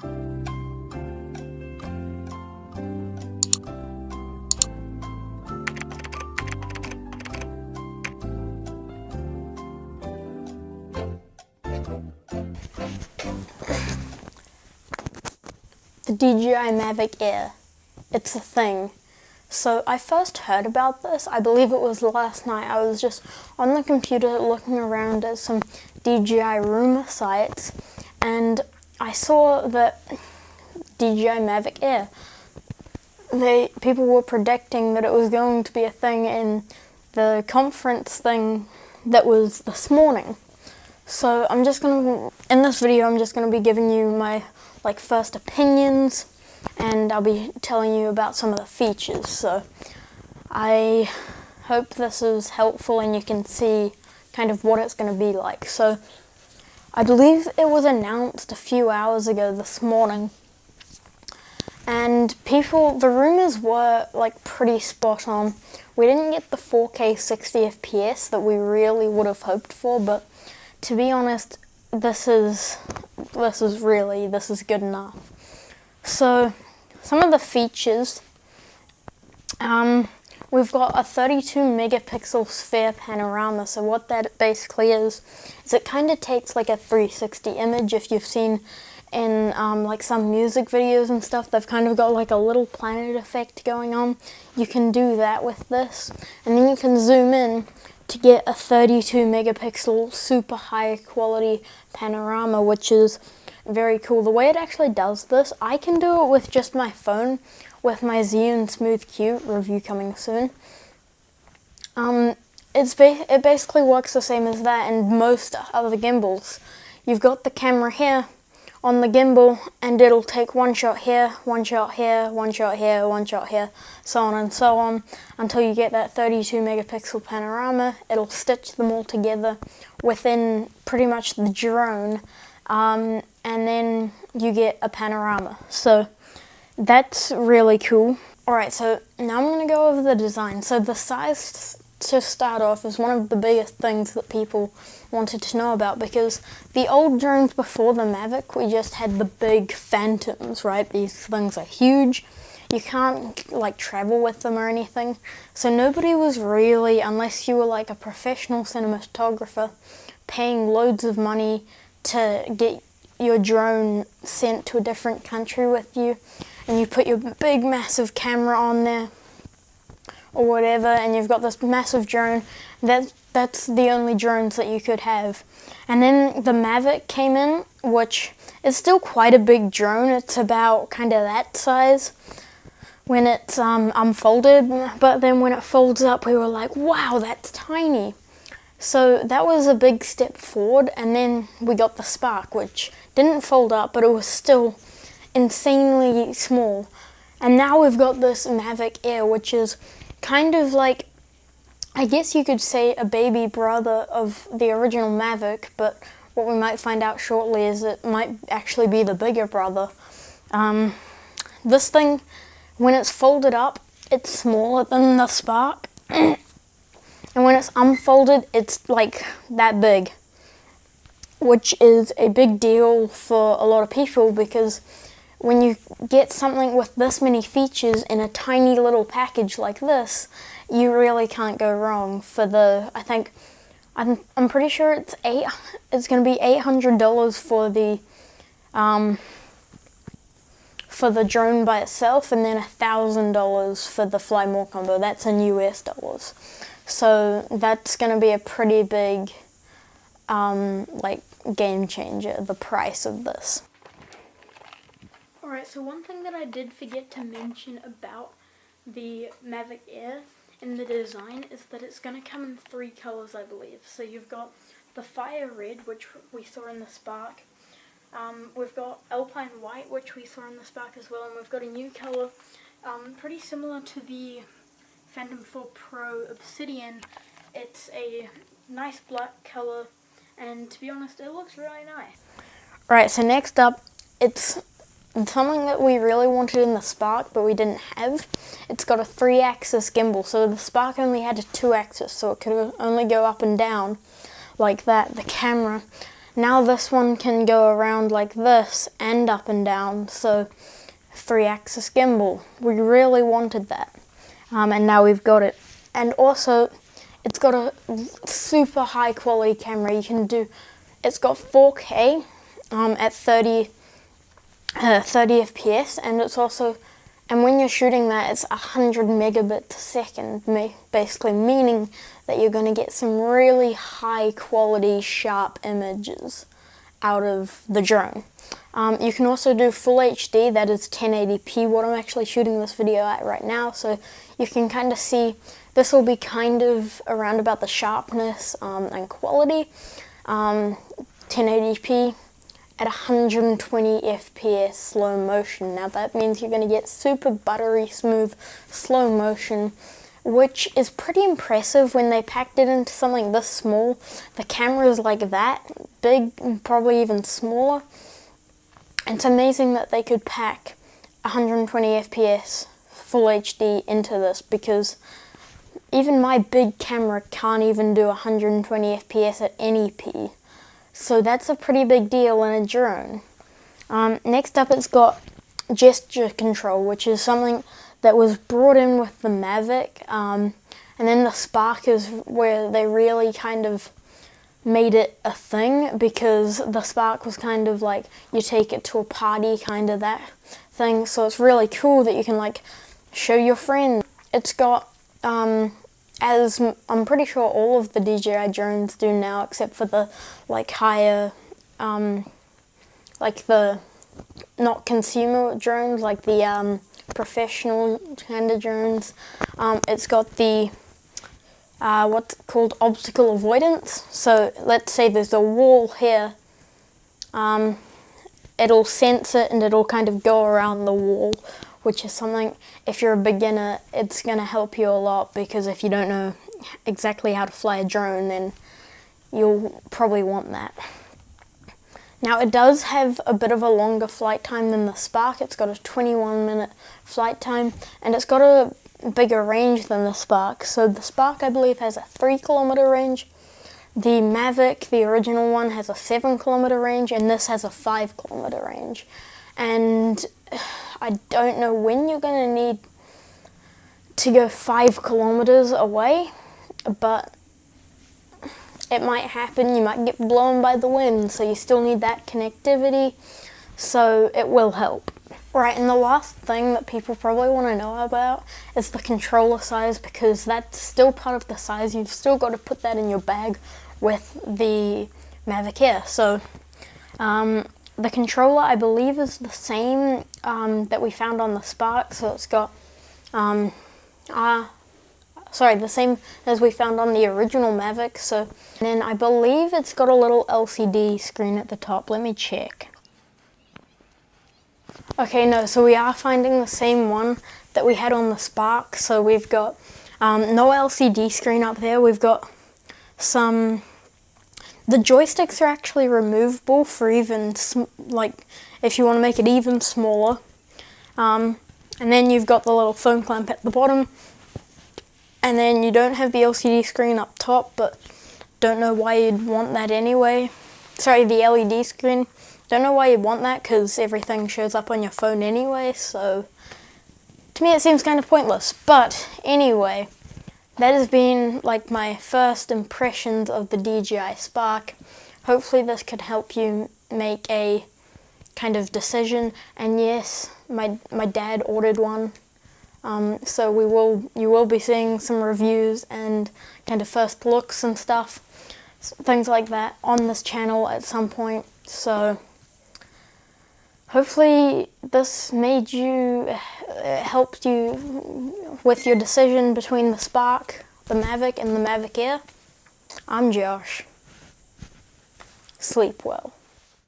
The DJI Mavic Air. It's a thing. So I first heard about this, I believe it was last night. I was just on the computer looking around at some DJI rumor sites, and I saw that DJI Mavic Air, people were predicting that it was going to be a thing in the conference thing that was this morning. So in this video I'm just going to be giving you my first opinions, and I'll be telling you about some of the features. So I hope this is helpful and you can see kind of what it's going to be like. So I believe it was announced a few hours ago this morning, and the rumors were pretty spot on. We didn't get the 4K 60 FPS that we really would have hoped for, but to be honest, this is good enough. So some of the features, we've got a 32 megapixel sphere panorama. So what that basically is it kind of takes like a 360 image. If you've seen in some music videos and stuff, they've kind of got like a little planet effect going on. You can do that with this, and then you can zoom in to get a 32 megapixel super high quality panorama, which is very cool. The way it actually does this, I can do it with just my phone with my Xeon Smooth Q, review coming soon. It basically works the same as that and most other gimbals. You've got the camera here on the gimbal, and it'll take one shot here, one shot here, one shot here, one shot here, so on and so on, until you get that 32 megapixel panorama. It'll stitch them all together within pretty much the drone, and then you get a panorama. So that's really cool. Alright, so now I'm going to go over the design. So the size, to start off, is one of the biggest things that people wanted to know about, because the old drones before the Mavic, we just had the big Phantoms, right? These things are huge. You can't travel with them or anything. So nobody was really, unless you were a professional cinematographer, paying loads of money to get your drone sent to a different country with you, and you put your big massive camera on there or whatever, and you've got this massive drone. That's the only drones that you could have. And then the Mavic came in, which is still quite a big drone. It's about kind of that size when it's unfolded, but then when it folds up, we were like, wow, that's tiny. So that was a big step forward. And then we got the Spark, which didn't fold up, but it was still insanely small. And now we've got this Mavic Air, which is kind of I guess you could say a baby brother of the original Mavic, but what we might find out shortly is it might actually be the bigger brother. This thing, when it's folded up, it's smaller than the Spark, and when it's unfolded, it's that big, which is a big deal for a lot of people, because when you get something with this many features in a tiny little package like this, you really can't go wrong. I'm pretty sure it's going to be $800 for the drone by itself, and then $1,000 for the Fly More combo. That's in US dollars. So that's going to be a pretty big game changer, the price of this. Alright, so one thing that I did forget to mention about the Mavic Air in the design is that it's going to come in 3 colors, I believe. So you've got the Fire Red, which we saw in the Spark. We've got Alpine White, which we saw in the Spark as well, and we've got a new color pretty similar to the Phantom 4 Pro Obsidian. It's a nice black color, and to be honest, it looks really nice. Right, so next up, it's something that we really wanted in the Spark, but we didn't have. It's got a 3-axis gimbal, so the Spark only had a 2-axis, so it could only go up and down like that, the camera. Now this one can go around like this and up and down, so 3-axis gimbal. We really wanted that, and now we've got it. And also, it's got a super high quality camera. It's got 4K at 30 FPS, and when you're shooting that, it's 100 megabits a second, basically meaning that you're going to get some really high quality, sharp images out of the drone. You can also do full HD, that is 1080p, what I'm actually shooting this video at right now, so you can kind of see, this will be kind of around about the sharpness and quality. 1080p at 120 FPS slow motion. Now that means you're going to get super buttery smooth slow motion, which is pretty impressive when they packed it into something this small. The camera is like that big, probably even smaller. It's amazing that they could pack 120 FPS full HD into this, because even my big camera can't even do 120 FPS at any P. So that's a pretty big deal in a drone. Next up, it's got gesture control, which is something that was brought in with the Mavic. And then the Spark is where they really kind of made it a thing, because the Spark was kind of like, you take it to a party, kind of that thing. So it's really cool that you can like show your friends. It's got, as I'm pretty sure all of the DJI drones do now, except for the like higher, like the not consumer drones, like the professional kind of drones. It's got the what's called obstacle avoidance. So let's say there's a wall here, it'll sense it and it'll kind of go around the wall, which is something, if you're a beginner, it's going to help you a lot, because if you don't know exactly how to fly a drone, then you'll probably want that. Now it does have a bit of a longer flight time than the Spark. It's got a 21-minute flight time, and it's got a bigger range than the Spark. So the Spark, I believe, has a 3-kilometer range. The Mavic, the original one, has a 7-kilometer range, and this has a 5-kilometer range. And I don't know when you're going to need to go 5 kilometers away, but it might happen. You might get blown by the wind, so you still need that connectivity, so it will help. Right, and the last thing that people probably want to know about is the controller size, because that's still part of the size. You've still got to put that in your bag with the Mavic Air. So the controller, I believe, is the same that we found on the Spark. So it's got, the same as we found on the original Mavic. So then I believe it's got a little LCD screen at the top. Let me check. Okay, no, so we are finding the same one that we had on the Spark. So we've got no LCD screen up there. We've got some, the joysticks are actually removable for even, like, if you want to make it even smaller. And then you've got the little phone clamp at the bottom. And then you don't have the LCD screen up top, but don't know why you'd want that anyway. Sorry, the LED screen. Don't know why you'd want that, because everything shows up on your phone anyway, so to me it seems kind of pointless. But anyway, that has been like my first impressions of the DJI Spark. Hopefully this could help you make a kind of decision. And yes, my dad ordered one, so you will be seeing some reviews and kind of first looks and stuff, things like that, on this channel at some point. So hopefully this made you, helped you with your decision between the Spark, the Mavic, and the Mavic Air. I'm Josh. Sleep well.